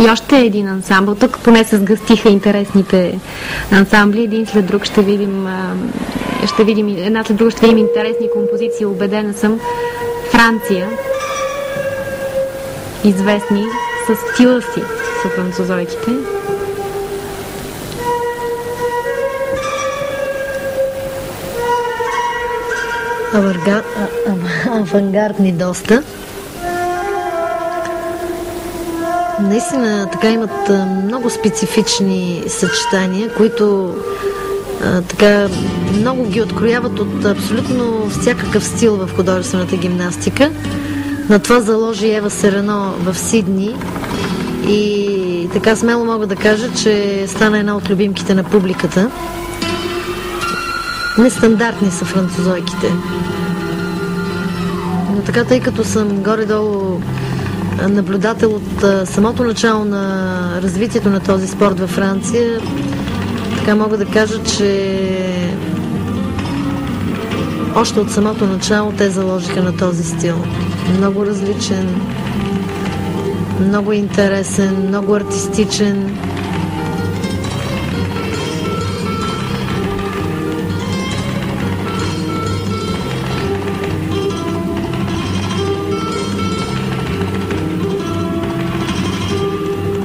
И още един ансамбъл. Тук поне се сгъстиха интересните ансамбли. Един след друг ще видим една след друга ще видим интересни композиции. Убедена съм. Франция. Известни с стила си са французойките. Авангардни доста. Наистина така имат много специфични съчетания, които така много ги открояват от абсолютно всякакъв стил в художествената гимнастика. На това заложи Ева Серено в Сидни и така смело мога да кажа, че стана една от любимките на публиката. Нестандартни са французойките. Но така, тъй като съм горе-долу наблюдател от самото начало на развитието на този спорт във Франция, така мога да кажа, че още от самото начало те заложиха на този стил. Много различен, много интересен, много артистичен.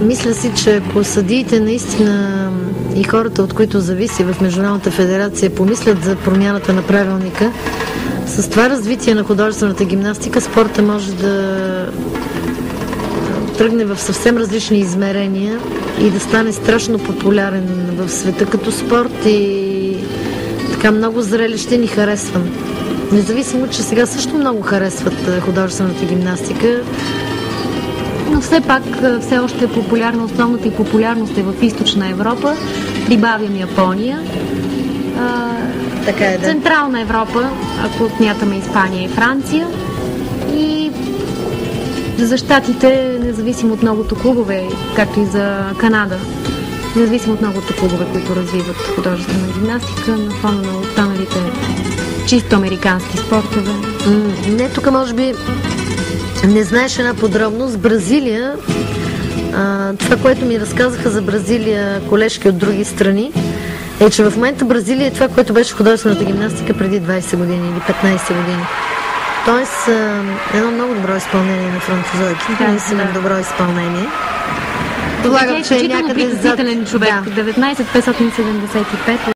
Мисля си, че ако съдиите наистина и хората, от които зависи в Международната федерация, помислят за промяната на правилника, с това развитие на художествената гимнастика спорта може да тръгне в съвсем различни измерения и да стане страшно популярен в света като спорт и така много зрелищен и харесван. Независимо, че сега също много харесват художествената гимнастика, но все пак все още е популярна. Основната и популярност е в Източна Европа. Прибавям Япония. Така е, да. Централна Европа, ако отмятаме Испания и Франция. И за Щатите, независимо от многото клубове, както и за Канада, независимо от многото клубове, които развиват художествена гимнастика, на фона на останалите чисто американски спортове. Не, тук може би не знаеш една подробност. Бразилия, това, което ми разказаха за Бразилия колежки от други страни, е, че в момента Бразилия е това, което беше художествената гимнастика преди 20 години или 15 години. Тоест, едно много добро изпълнение на французойки. Наистина добро изпълнение. Предлагам, че е някъде зад... човек. Да. 19 575